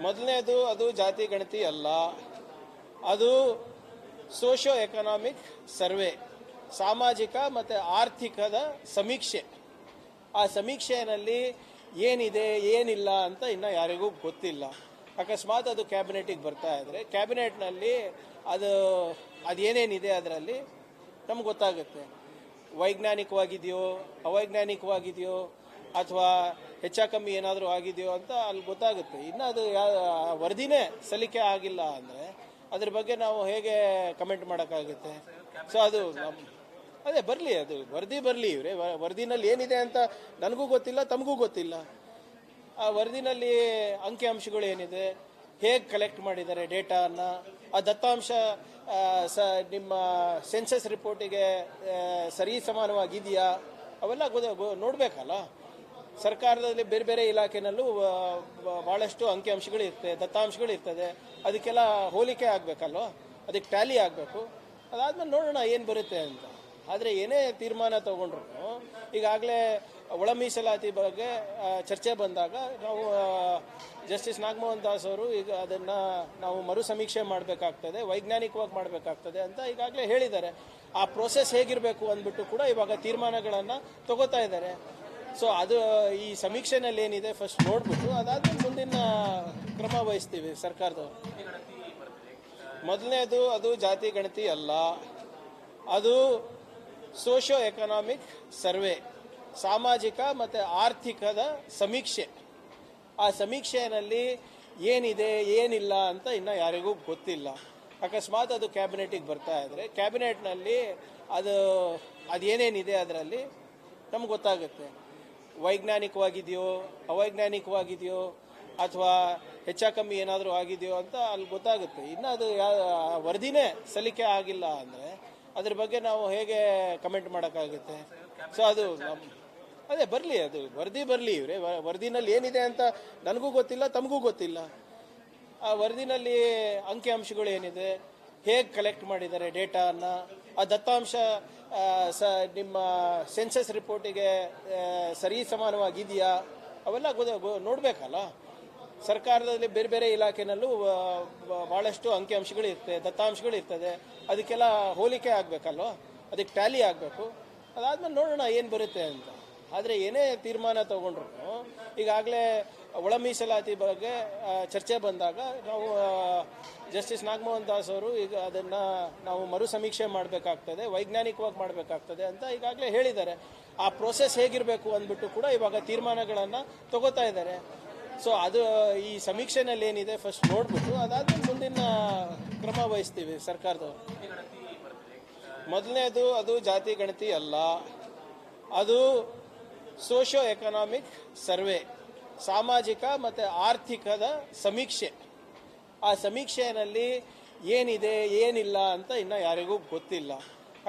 ಮೊದಲನೇದು ಅದು ಜಾತಿ ಗಣತಿ ಅಲ್ಲ, ಅದು ಸೋಷಿಯೋ ಎಕನಾಮಿಕ್ ಸರ್ವೆ, ಸಾಮಾಜಿಕ ಮತ್ತು ಆರ್ಥಿಕದ ಸಮೀಕ್ಷೆ. ಆ ಸಮೀಕ್ಷೆಯಲ್ಲಿ ಏನಿದೆ ಏನಿಲ್ಲ ಅಂತ ಇನ್ನು ಯಾರಿಗೂ ಗೊತ್ತಿಲ್ಲ. ಅಕಸ್ಮಾತ್ ಅದು ಕ್ಯಾಬಿನೆಟಿಗೆ ಬರ್ತಾ ಇದ್ರೆ ಕ್ಯಾಬಿನೆಟ್ನಲ್ಲಿ ಅದೇನೇನಿದೆ ಅದರಲ್ಲಿ ನಮ್ಗೆ ಗೊತ್ತಾಗುತ್ತೆ. ವೈಜ್ಞಾನಿಕವಾಗಿದೆಯೋ ಅವೈಜ್ಞಾನಿಕವಾಗಿದೆಯೋ ಅಥವಾ ಹೆಚ್ಚು ಕಮ್ಮಿ ಏನಾದರೂ ಆಗಿದೆಯೋ ಅಂತ ಅಲ್ಲಿ ಗೊತ್ತಾಗುತ್ತೆ. ಇನ್ನು ಅದು ವರದಿನೇ ಸಲ್ಲಿಕೆ ಆಗಿಲ್ಲ ಅಂದರೆ ಅದ್ರ ಬಗ್ಗೆ ನಾವು ಹೇಗೆ ಕಮೆಂಟ್ ಮಾಡೋಕ್ಕಾಗುತ್ತೆ? ಸೊ ಅದು ಅದೇ ಬರಲಿ, ಅದು ವರದಿ ಬರಲಿ. ಇವರೇ ವರದಿನಲ್ಲಿ ಏನಿದೆ ಅಂತ ನನಗೂ ಗೊತ್ತಿಲ್ಲ, ತಮಗೂ ಗೊತ್ತಿಲ್ಲ. ಆ ವರದಿನಲ್ಲಿ ಅಂಕಿಅಂಶಗಳು ಏನಿದೆ, ಹೇಗೆ ಕಲೆಕ್ಟ್ ಮಾಡಿದ್ದಾರೆ ಡೇಟಾನ, ಆ ದತ್ತಾಂಶ ನಿಮ್ಮ ಸೆನ್ಸಸ್ ರಿಪೋರ್ಟಿಗೆ ಸರಿ ಸಮಾನವಾಗಿದೆಯಾ, ಅವೆಲ್ಲ ನೋಡಬೇಕಲ್ಲ. ಸರ್ಕಾರದಲ್ಲಿ ಬೇರೆ ಬೇರೆ ಇಲಾಖೆನಲ್ಲೂ ಭಾಳಷ್ಟು ಅಂಕಿಅಂಶಗಳು ಇರ್ತದೆ, ದತ್ತಾಂಶಗಳು ಇರ್ತದೆ. ಅದಕ್ಕೆಲ್ಲ ಹೋಲಿಕೆ ಆಗಬೇಕಲ್ವ, ಅದಕ್ಕೆ ಟ್ಯಾಲಿ ಆಗಬೇಕು. ಅದಾದ್ಮೇಲೆ ನೋಡೋಣ ಏನು ಬರುತ್ತೆ ಅಂತ. ಆದರೆ ಏನೇ ತೀರ್ಮಾನ ತಗೊಂಡ್ರು, ಈಗಾಗಲೇ ಒಳ ಮೀಸಲಾತಿ ಬಗ್ಗೆ ಚರ್ಚೆ ಬಂದಾಗ ನಾವು ಜಸ್ಟಿಸ್ ನಾಗಮೋಹನ್ ದಾಸ್ ಅವರು ಈಗ ಅದನ್ನು ನಾವು ಮರು ಸಮೀಕ್ಷೆ ಮಾಡಬೇಕಾಗ್ತದೆ, ವೈಜ್ಞಾನಿಕವಾಗಿ ಮಾಡಬೇಕಾಗ್ತದೆ ಅಂತ ಈಗಾಗಲೇ ಹೇಳಿದ್ದಾರೆ. ಆ ಪ್ರೋಸೆಸ್ ಹೇಗಿರಬೇಕು ಅಂದ್ಬಿಟ್ಟು ಕೂಡ ಇವಾಗ ತೀರ್ಮಾನಗಳನ್ನು ತಗೋತಾ ಇದ್ದಾರೆ. ಸೊ ಅದು ಈ ಸಮೀಕ್ಷೆನಲ್ಲಿ ಏನಿದೆ ಫಸ್ಟ್ ನೋಡ್ಬಿಟ್ಟು ಅದಾದ್ಮೇಲೆ ಮುಂದಿನ ಕ್ರಮ ವಹಿಸ್ತೀವಿ ಸರ್ಕಾರದವರು. ಮೊದಲನೇದು ಅದು ಜಾತಿ ಗಣತಿ ಅಲ್ಲ, ಅದು ಸೋಷಿಯೋ ಎಕನಾಮಿಕ್ ಸರ್ವೆ, ಸಾಮಾಜಿಕ ಮತ್ತು ಆರ್ಥಿಕದ ಸಮೀಕ್ಷೆ. ಆ ಸಮೀಕ್ಷೆಯಲ್ಲಿ ಏನಿದೆ ಏನಿಲ್ಲ ಅಂತ ಇನ್ನು ಯಾರಿಗೂ ಗೊತ್ತಿಲ್ಲ. ಅಕಸ್ಮಾತ್ ಅದು ಕ್ಯಾಬಿನೆಟಿಗೆ ಬರ್ತಾ ಇದ್ರೆ ಕ್ಯಾಬಿನೆಟ್ನಲ್ಲಿ ಅದೇನೇನಿದೆ ಅದರಲ್ಲಿ ನಮ್ಗೆ ಗೊತ್ತಾಗುತ್ತೆ. ವೈಜ್ಞಾನಿಕವಾಗಿದೆಯೋ ಅವೈಜ್ಞಾನಿಕವಾಗಿದೆಯೋ ಅಥವಾ ಹೆಚ್ಚು ಕಮ್ಮಿ ಏನಾದರೂ ಆಗಿದೆಯೋ ಅಂತ ಅಲ್ಲಿ ಗೊತ್ತಾಗುತ್ತೆ. ಇನ್ನು ಅದು ವರದಿನೇ ಸಲ್ಲಿಕೆ ಆಗಿಲ್ಲ ಅಂದರೆ ಅದ್ರ ಬಗ್ಗೆ ನಾವು ಹೇಗೆ ಕಮೆಂಟ್ ಮಾಡೋಕ್ಕಾಗುತ್ತೆ? ಸೊ ಅದು ಅದೇ ಬರಲಿ, ಅದು ವರದಿ ಬರಲಿ. ಇವರೇ ವರದಿನಲ್ಲಿ ಏನಿದೆ ಅಂತ ನನಗೂ ಗೊತ್ತಿಲ್ಲ, ತಮಗೂ ಗೊತ್ತಿಲ್ಲ. ಆ ವರದಿನಲ್ಲಿ ಅಂಕಿಅಂಶಗಳು ಏನಿದೆ, ಹೇಗೆ ಕಲೆಕ್ಟ್ ಮಾಡಿದ್ದಾರೆ ಡೇಟಾನ, ಆ ದತ್ತಾಂಶ ನಿಮ್ಮ ಸೆನ್ಸಸ್ ರಿಪೋರ್ಟಿಗೆ ಸರಿ ಸಮಾನವಾಗಿದೆಯಾ, ಅವೆಲ್ಲ ನೋಡಬೇಕಲ್ಲ. ಸರ್ಕಾರದಲ್ಲಿ ಬೇರೆ ಬೇರೆ ಇಲಾಖೆನಲ್ಲೂ ಭಾಳಷ್ಟು ಅಂಕಿಅಂಶಗಳು ಇರ್ತದೆ, ದತ್ತಾಂಶಗಳು ಇರ್ತದೆ. ಅದಕ್ಕೆಲ್ಲ ಹೋಲಿಕೆ ಆಗಬೇಕಲ್ವ, ಅದಕ್ಕೆ ಟ್ಯಾಲಿ ಆಗಬೇಕು. ಅದಾದ್ಮೇಲೆ ನೋಡೋಣ ಏನು ಬರುತ್ತೆ ಅಂತ. ಆದರೆ ಏನೇ ತೀರ್ಮಾನ ತಗೊಂಡ್ರು, ಈಗಾಗಲೇ ಒಳ ಮೀಸಲಾತಿ ಬಗ್ಗೆ ಚರ್ಚೆ ಬಂದಾಗ ನಾವು ಜಸ್ಟಿಸ್ ನಾಗಮೋಹನ್ ದಾಸ್ ಅವರು ಈಗ ಅದನ್ನು ನಾವು ಮರು ಸಮೀಕ್ಷೆ ಮಾಡಬೇಕಾಗ್ತದೆ, ವೈಜ್ಞಾನಿಕವಾಗಿ ಮಾಡಬೇಕಾಗ್ತದೆ ಅಂತ ಈಗಾಗಲೇ ಹೇಳಿದ್ದಾರೆ. ಆ ಪ್ರೋಸೆಸ್ ಹೇಗಿರಬೇಕು ಅಂದ್ಬಿಟ್ಟು ಕೂಡ ಇವಾಗ ತೀರ್ಮಾನಗಳನ್ನು ತಗೋತಾ ಇದ್ದಾರೆ. ಸೊ ಅದು ಈ ಸಮೀಕ್ಷೆನಲ್ಲಿ ಏನಿದೆ ಫಸ್ಟ್ ನೋಡ್ಬಿಟ್ಟು ಅದಾದ್ಮೇಲೆ ಮುಂದಿನ ಕ್ರಮ ವಹಿಸ್ತೀವಿ ಸರ್ಕಾರದವರು. ಮೊದಲನೇದು ಅದು ಜಾತಿ ಗಣತಿ ಅಲ್ಲ, ಅದು ಸೋಷಿಯೋ ಎಕನಾಮಿಕ್ ಸರ್ವೆ, ಸಾಮಾಜಿಕ ಮತ್ತು ಆರ್ಥಿಕದ ಸಮೀಕ್ಷೆ. ಆ ಸಮೀಕ್ಷೆಯಲ್ಲಿ ಏನಿದೆ ಏನಿಲ್ಲ ಅಂತ ಇನ್ನು ಯಾರಿಗೂ ಗೊತ್ತಿಲ್ಲ.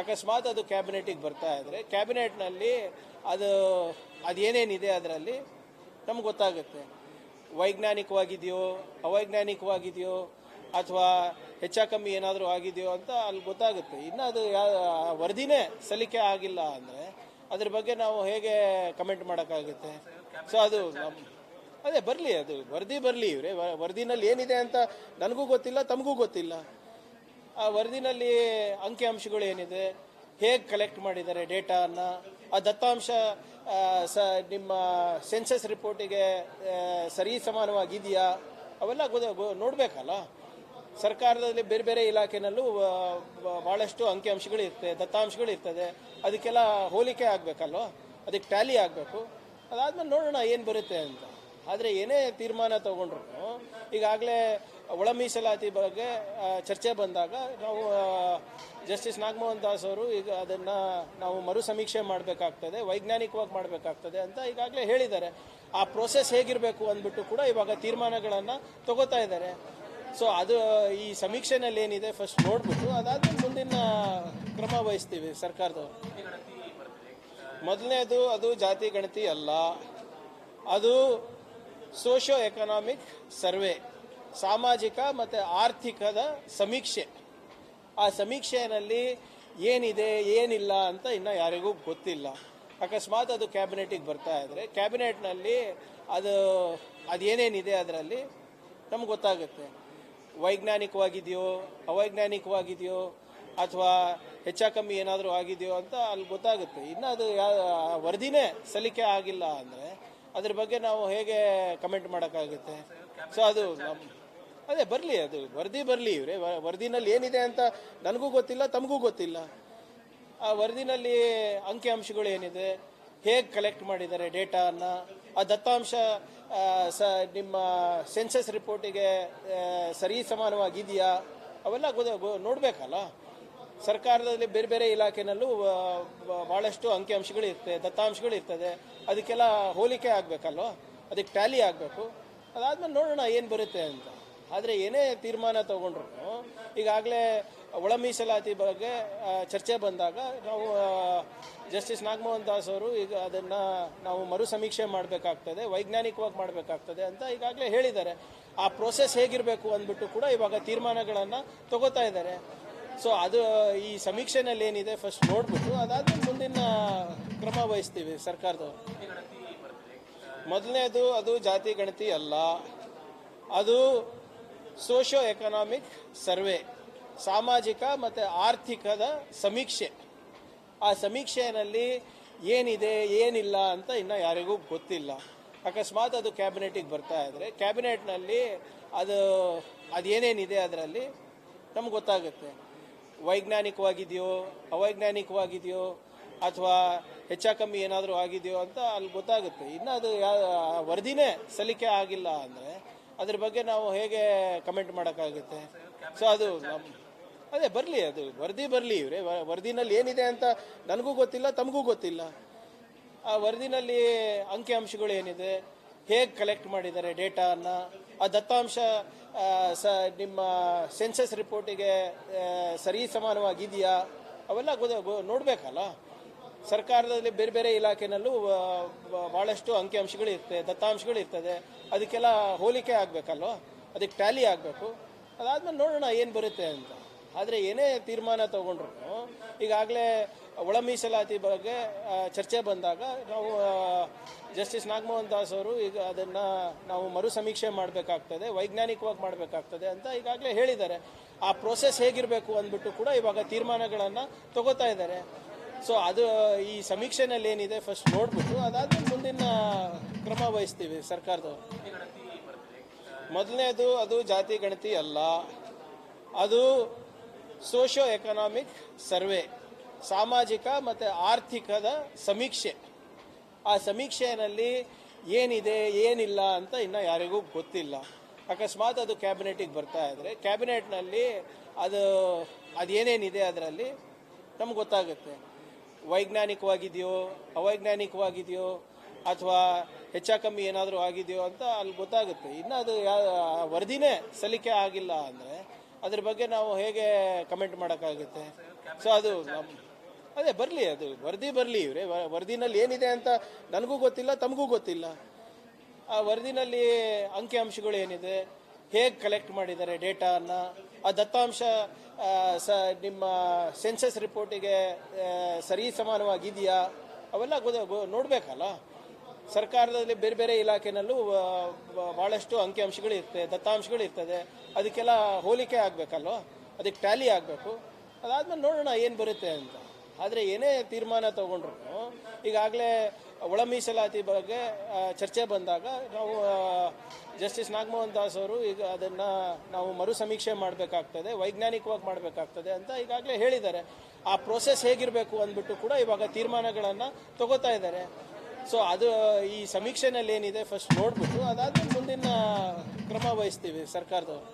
ಅಕಸ್ಮಾತ್ ಅದು ಕ್ಯಾಬಿನೆಟಿಗೆ ಬರ್ತಾ ಇದ್ರೆ ಕ್ಯಾಬಿನೆಟ್ನಲ್ಲಿ ಅದೇನೇನಿದೆ ಅದರಲ್ಲಿ ನಮ್ಗೆ ಗೊತ್ತಾಗುತ್ತೆ. ವೈಜ್ಞಾನಿಕವಾಗಿದೆಯೋ ಅವೈಜ್ಞಾನಿಕವಾಗಿದೆಯೋ ಅಥವಾ ಹೆಚ್ಚು ಕಮ್ಮಿ ಏನಾದರೂ ಆಗಿದೆಯೋ ಅಂತ ಅಲ್ಲಿ ಗೊತ್ತಾಗುತ್ತೆ. ಇನ್ನು ಅದು ವರದಿನೇ ಸಲ್ಲಿಕೆ ಆಗಿಲ್ಲ ಅಂದರೆ ಅದ್ರ ಬಗ್ಗೆ ನಾವು ಹೇಗೆ ಕಮೆಂಟ್ ಮಾಡೋಕ್ಕಾಗುತ್ತೆ? ಸೊ ಅದು ಅದೇ ಬರಲಿ, ಅದು ವರದಿ ಬರಲಿ. ಇವರೇ ವರದಿನಲ್ಲಿ ಏನಿದೆ ಅಂತ ನನಗೂ ಗೊತ್ತಿಲ್ಲ, ತಮಗೂ ಗೊತ್ತಿಲ್ಲ. ಆ ವರದಿನಲ್ಲಿ ಅಂಕಿಅಂಶಗಳು ಏನಿದೆ, ಹೇಗೆ ಕಲೆಕ್ಟ್ ಮಾಡಿದ್ದಾರೆ ಡೇಟಾನ, ಆ ದತ್ತಾಂಶ ನಿಮ್ಮ ಸೆನ್ಸಸ್ ರಿಪೋರ್ಟಿಗೆ ಸರಿ ಸಮಾನವಾಗಿದೆಯಾ, ಅವೆಲ್ಲ ನೋಡಬೇಕಲ್ಲ. ಸರ್ಕಾರದಲ್ಲಿ ಬೇರೆ ಬೇರೆ ಇಲಾಖೆನಲ್ಲೂ ಭಾಳಷ್ಟು ಅಂಕಿಅಂಶಗಳು ಇರ್ತದೆ, ದತ್ತಾಂಶಗಳು ಇರ್ತದೆ. ಅದಕ್ಕೆಲ್ಲ ಹೋಲಿಕೆ ಆಗಬೇಕಲ್ವ, ಅದಕ್ಕೆ ಟ್ಯಾಲಿ ಆಗಬೇಕು. ಅದಾದ್ಮೇಲೆ ನೋಡೋಣ ಏನು ಬರುತ್ತೆ ಅಂತ. ಆದರೆ ಏನೇ ತೀರ್ಮಾನ ತಗೊಂಡ್ರು, ಈಗಾಗಲೇ ಒಳ ಮೀಸಲಾತಿ ಬಗ್ಗೆ ಚರ್ಚೆ ಬಂದಾಗ ನಾವು ಜಸ್ಟಿಸ್ ನಾಗಮೋಹನ್ ದಾಸ್ ಅವರು ಈಗ ಅದನ್ನು ನಾವು ಮರು ಸಮೀಕ್ಷೆ ಮಾಡಬೇಕಾಗ್ತದೆ, ವೈಜ್ಞಾನಿಕವಾಗಿ ಮಾಡಬೇಕಾಗ್ತದೆ ಅಂತ ಈಗಾಗಲೇ ಹೇಳಿದ್ದಾರೆ. ಆ ಪ್ರೋಸೆಸ್ ಹೇಗಿರಬೇಕು ಅಂದ್ಬಿಟ್ಟು ಕೂಡ ಇವಾಗ ತೀರ್ಮಾನಗಳನ್ನು ತಗೋತಾ ಇದ್ದಾರೆ. ಸೊ ಅದು ಈ ಸಮೀಕ್ಷೆನಲ್ಲಿ ಏನಿದೆ ಫಸ್ಟ್ ನೋಡ್ಬಿಟ್ಟು ಅದಾದ್ಮೇಲೆ ಮುಂದಿನ ಕ್ರಮ ವಹಿಸ್ತೀವಿ ಸರ್ಕಾರದವರು. ಮೊದಲನೇದು ಅದು ಜಾತಿ ಗಣತಿ ಅಲ್ಲ, ಅದು ಸೋಷಿಯೋ ಎಕನಾಮಿಕ್ ಸರ್ವೆ, ಸಾಮಾಜಿಕ ಮತ್ತು ಆರ್ಥಿಕದ ಸಮೀಕ್ಷೆ. ಆ ಸಮೀಕ್ಷೆಯಲ್ಲಿ ಏನಿದೆ ಏನಿಲ್ಲ ಅಂತ ಇನ್ನು ಯಾರಿಗೂ ಗೊತ್ತಿಲ್ಲ. ಅಕಸ್ಮಾತ್ ಅದು ಕ್ಯಾಬಿನೆಟಿಗೆ ಬರ್ತಾ ಇದ್ರೆ ಕ್ಯಾಬಿನೆಟ್ನಲ್ಲಿ ಅದೇನೇನಿದೆ ಅದರಲ್ಲಿ ನಮ್ಗೆ ಗೊತ್ತಾಗುತ್ತೆ. ವೈಜ್ಞಾನಿಕವಾಗಿದೆಯೋ ಅವೈಜ್ಞಾನಿಕವಾಗಿದೆಯೋ ಅಥವಾ ಹೆಚ್ಚಾಕಮ್ಮಿ ಏನಾದರೂ ಆಗಿದೆಯೋ ಅಂತ ಅಲ್ಲಿ ಗೊತ್ತಾಗುತ್ತೆ. ಇನ್ನು ಅದು ವರದಿನೇ ಸಲ್ಲಿಕೆ ಆಗಿಲ್ಲ ಅಂದರೆ ಅದ್ರ ಬಗ್ಗೆ ನಾವು ಹೇಗೆ ಕಮೆಂಟ್ ಮಾಡೋಕ್ಕಾಗುತ್ತೆ? ಸೊ ಅದು ಅದೇ ಬರಲಿ, ಅದು ವರದಿ ಬರಲಿ. ಇವರೇ ವರದಿನಲ್ಲಿ ಏನಿದೆ ಅಂತ ನನಗೂ ಗೊತ್ತಿಲ್ಲ, ತಮಗೂ ಗೊತ್ತಿಲ್ಲ. ಆ ವರದಿನಲ್ಲಿ ಅಂಕಿಅಂಶಗಳು ಏನಿದೆ, ಹೇಗೆ ಕಲೆಕ್ಟ್ ಮಾಡಿದ್ದಾರೆ ಡೇಟಾನ, ಆ ದತ್ತಾಂಶ ನಿಮ್ಮ ಸೆನ್ಸಸ್ ರಿಪೋರ್ಟಿಗೆ ಸರಿ ಸಮಾನವಾಗಿದೆಯಾ, ಅವೆಲ್ಲ ನೋಡಬೇಕಲ್ಲ. ಸರ್ಕಾರದಲ್ಲಿ ಬೇರೆ ಬೇರೆ ಇಲಾಖೆನಲ್ಲೂ ಭಾಳಷ್ಟು ಅಂಕಿಅಂಶಗಳು ಇರ್ತದೆ, ದತ್ತಾಂಶಗಳು ಇರ್ತದೆ. ಅದಕ್ಕೆಲ್ಲ ಹೋಲಿಕೆ ಆಗಬೇಕಲ್ವ, ಅದಕ್ಕೆ ಟ್ಯಾಲಿ ಆಗಬೇಕು. ಅದಾದ್ಮೇಲೆ ನೋಡೋಣ ಏನು ಬರುತ್ತೆ ಅಂತ. ಆದರೆ ಏನೇ ತೀರ್ಮಾನ ತಗೊಂಡ್ರು, ಈಗಾಗಲೇ ಒಳ ಮೀಸಲಾತಿ ಬಗ್ಗೆ ಚರ್ಚೆ ಬಂದಾಗ ನಾವು ಜಸ್ಟಿಸ್ ನಾಗಮೋಹನ್ ದಾಸ್ ಅವರು ಈಗ ಅದನ್ನು ನಾವು ಮರು ಸಮೀಕ್ಷೆ ಮಾಡಬೇಕಾಗ್ತದೆ, ವೈಜ್ಞಾನಿಕವಾಗಿ ಮಾಡಬೇಕಾಗ್ತದೆ ಅಂತ ಈಗಾಗಲೇ ಹೇಳಿದ್ದಾರೆ. ಆ ಪ್ರೋಸೆಸ್ ಹೇಗಿರಬೇಕು ಅಂದ್ಬಿಟ್ಟು ಕೂಡ ಇವಾಗ ತೀರ್ಮಾನಗಳನ್ನು ತಗೋತಾ ಇದ್ದಾರೆ. ಸೊ ಅದು ಈ ಸಮೀಕ್ಷೆನಲ್ಲಿ ಏನಿದೆ ಫಸ್ಟ್ ನೋಡ್ಬಿಟ್ಟು ಅದಾದ್ಮೇಲೆ ಮುಂದಿನ ಕ್ರಮ ವಹಿಸ್ತೀವಿ ಸರ್ಕಾರದವರು. ಮೊದಲನೇದು ಅದು ಜಾತಿ ಗಣತಿ ಅಲ್ಲ, ಅದು ಸೋಷಿಯೋ ಎಕನಾಮಿಕ್ ಸರ್ವೆ, ಸಾಮಾಜಿಕ ಮತ್ತು ಆರ್ಥಿಕದ ಸಮೀಕ್ಷೆ. ಆ ಸಮೀಕ್ಷೆಯಲ್ಲಿ ಏನಿದೆ ಏನಿಲ್ಲ ಅಂತ ಇನ್ನು ಯಾರಿಗೂ ಗೊತ್ತಿಲ್ಲ. ಅಕಸ್ಮಾತ್ ಅದು ಕ್ಯಾಬಿನೆಟಿಗೆ ಬರ್ತಾ ಇದ್ರೆ ಕ್ಯಾಬಿನೆಟ್ನಲ್ಲಿ ಅದೇನೇನಿದೆ ಅದರಲ್ಲಿ ನಮ್ಗೆ ಗೊತ್ತಾಗುತ್ತೆ. ವೈಜ್ಞಾನಿಕವಾಗಿದೆಯೋ ಅವೈಜ್ಞಾನಿಕವಾಗಿದೆಯೋ ಅಥವಾ ಹೆಚ್ಚಾಕಮ್ಮಿ ಏನಾದರೂ ಆಗಿದೆಯೋ ಅಂತ ಅಲ್ಲಿ ಗೊತ್ತಾಗುತ್ತೆ. ಇನ್ನು ಅದು ವರದಿನೇ ಸಲ್ಲಿಕೆ ಆಗಿಲ್ಲ ಅಂದರೆ ಅದ್ರ ಬಗ್ಗೆ ನಾವು ಹೇಗೆ ಕಮೆಂಟ್ ಮಾಡೋಕ್ಕಾಗುತ್ತೆ? ಸೊ ಅದು ಅದೇ ಬರಲಿ, ಅದು ವರದಿ ಬರಲಿ. ಇವರೇ ವರದಿನಲ್ಲಿ ಏನಿದೆ ಅಂತ ನನಗೂ ಗೊತ್ತಿಲ್ಲ, ತಮಗೂ ಗೊತ್ತಿಲ್ಲ. ಆ ವರದಿನಲ್ಲಿ ಅಂಕಿಅಂಶಗಳು ಏನಿದೆ, ಹೇಗೆ ಕಲೆಕ್ಟ್ ಮಾಡಿದ್ದಾರೆ ಡೇಟಾನ, ಆ ದತ್ತಾಂಶ ನಿಮ್ಮ ಸೆನ್ಸಸ್ ರಿಪೋರ್ಟಿಗೆ ಸರಿ ಸಮಾನವಾಗಿದೆಯಾ, ಅವೆಲ್ಲ ನೋಡಬೇಕಲ್ಲ. ಸರ್ಕಾರದಲ್ಲಿ ಬೇರೆ ಬೇರೆ ಇಲಾಖೆನಲ್ಲೂ ಭಾಳಷ್ಟು ಅಂಕಿಅಂಶಗಳು ಇರ್ತದೆ, ದತ್ತಾಂಶಗಳು ಇರ್ತದೆ. ಅದಕ್ಕೆಲ್ಲ ಹೋಲಿಕೆ ಆಗಬೇಕಲ್ವ, ಅದಕ್ಕೆ ಟ್ಯಾಲಿ ಆಗಬೇಕು. ಅದಾದ್ಮೇಲೆ ನೋಡೋಣ ಏನು ಬರುತ್ತೆ ಅಂತ. ಆದರೆ ಏನೇ ತೀರ್ಮಾನ ತಗೊಂಡ್ರು, ಈಗಾಗಲೇ ಒಳ ಮೀಸಲಾತಿ ಬಗ್ಗೆ ಚರ್ಚೆ ಬಂದಾಗ ನಾವು ಜಸ್ಟಿಸ್ ನಾಗಮೋಹನ್ ದಾಸ್ ಅವರು ಈಗ ಅದನ್ನು ನಾವು ಮರು ಸಮೀಕ್ಷೆ ಮಾಡಬೇಕಾಗ್ತದೆ, ವೈಜ್ಞಾನಿಕವಾಗಿ ಮಾಡಬೇಕಾಗ್ತದೆ ಅಂತ ಈಗಾಗಲೇ ಹೇಳಿದ್ದಾರೆ. ಆ ಪ್ರೋಸೆಸ್ ಹೇಗಿರಬೇಕು ಅಂದ್ಬಿಟ್ಟು ಕೂಡ ಇವಾಗ ತೀರ್ಮಾನಗಳನ್ನು ತಗೋತಾ ಇದ್ದಾರೆ. ಸೊ ಅದು ಈ ಸಮೀಕ್ಷೆನಲ್ಲಿ ಏನಿದೆ ಫಸ್ಟ್ ನೋಡ್ಬಿಟ್ಟು ಅದಾದ್ಮೇಲೆ ಮುಂದಿನ ಕ್ರಮ ವಹಿಸ್ತೀವಿ ಸರ್ಕಾರದವರು. ಮೊದಲನೇದು ಅದು ಜಾತಿ ಗಣತಿ ಅಲ್ಲ, ಅದು ಸೋಷಿಯೋ ಎಕನಾಮಿಕ್ ಸರ್ವೆ, ಸಾಮಾಜಿಕ ಮತ್ತು ಆರ್ಥಿಕದ ಸಮೀಕ್ಷೆ. ಆ ಸಮೀಕ್ಷೆಯಲ್ಲಿ ಏನಿದೆ ಏನಿಲ್ಲ ಅಂತ ಇನ್ನು ಯಾರಿಗೂ ಗೊತ್ತಿಲ್ಲ. ಅಕಸ್ಮಾತ್ ಅದು ಕ್ಯಾಬಿನೆಟಿಗೆ ಬರ್ತಾ ಇದ್ರೆ ಕ್ಯಾಬಿನೆಟ್ನಲ್ಲಿ ಅದೇನೇನಿದೆ ಅದರಲ್ಲಿ ನಮ್ಗೆ ಗೊತ್ತಾಗುತ್ತೆ. ವೈಜ್ಞಾನಿಕವಾಗಿದೆಯೋ ಅವೈಜ್ಞಾನಿಕವಾಗಿದೆಯೋ ಅಥವಾ ಹೆಚ್ಚಾಕಮ್ಮಿ ಏನಾದರೂ ಆಗಿದೆಯೋ ಅಂತ ಅಲ್ಲಿ ಗೊತ್ತಾಗುತ್ತೆ. ಇನ್ನು ಅದು ವರದಿನೇ ಸಲ್ಲಿಕೆ ಆಗಿಲ್ಲ ಅಂದರೆ ಅದ್ರ ಬಗ್ಗೆ ನಾವು ಹೇಗೆ ಕಮೆಂಟ್ ಮಾಡೋಕ್ಕಾಗುತ್ತೆ? ಸೊ ಅದು ಅದೇ ಬರಲಿ, ಅದು ವರದಿ ಬರಲಿ. ಇವರೇ ವರದಿನಲ್ಲಿ ಏನಿದೆ ಅಂತ ನನಗೂ ಗೊತ್ತಿಲ್ಲ, ತಮಗೂ ಗೊತ್ತಿಲ್ಲ. ಆ ವರದಿನಲ್ಲಿ ಅಂಕಿಅಂಶಗಳು ಏನಿದೆ, ಹೇಗೆ ಕಲೆಕ್ಟ್ ಮಾಡಿದ್ದಾರೆ ಡೇಟಾನ, ಆ ದತ್ತಾಂಶ ನಿಮ್ಮ ಸೆನ್ಸಸ್ ರಿಪೋರ್ಟಿಗೆ ಸರಿ ಸಮಾನವಾಗಿದೆಯಾ, ಅವೆಲ್ಲ ನೋಡಬೇಕಲ್ಲ. ಸರ್ಕಾರದಲ್ಲಿ ಬೇರೆ ಬೇರೆ ಇಲಾಖೆನಲ್ಲೂ ಭಾಳಷ್ಟು ಅಂಕಿಅಂಶಗಳು ಇರ್ತದೆ, ದತ್ತಾಂಶಗಳು ಇರ್ತದೆ. ಅದಕ್ಕೆಲ್ಲ ಹೋಲಿಕೆ ಆಗಬೇಕಲ್ವ, ಅದಕ್ಕೆ ಟ್ಯಾಲಿ ಆಗಬೇಕು. ಅದಾದ್ಮೇಲೆ ನೋಡೋಣ ಏನು ಬರುತ್ತೆ ಅಂತ. ಆದರೆ ಏನೇ ತೀರ್ಮಾನ ತಗೊಂಡ್ರು, ಈಗಾಗಲೇ ಒಳ ಮೀಸಲಾತಿ ಬಗ್ಗೆ ಚರ್ಚೆ ಬಂದಾಗ ನಾವು ಜಸ್ಟಿಸ್ ನಾಗಮೋಹನ್ ದಾಸ್ ಅವರು ಈಗ ಅದನ್ನು ನಾವು ಮರು ಸಮೀಕ್ಷೆ ಮಾಡಬೇಕಾಗ್ತದೆ, ವೈಜ್ಞಾನಿಕವಾಗಿ ಮಾಡಬೇಕಾಗ್ತದೆ ಅಂತ ಈಗಾಗಲೇ ಹೇಳಿದ್ದಾರೆ. ಆ ಪ್ರೋಸೆಸ್ ಹೇಗಿರಬೇಕು ಅಂದ್ಬಿಟ್ಟು ಕೂಡ ಇವಾಗ ತೀರ್ಮಾನಗಳನ್ನು ತಗೋತಾ ಇದ್ದಾರೆ. ಸೊ ಅದು ಈ ಸಮೀಕ್ಷೆನಲ್ಲಿ ಏನಿದೆ ಫಸ್ಟ್ ನೋಡ್ಬಿಟ್ಟು ಅದಾದ್ಮೇಲೆ ಮುಂದಿನ ಕ್ರಮ ವಹಿಸ್ತೀವಿ ಸರ್ಕಾರದವರು.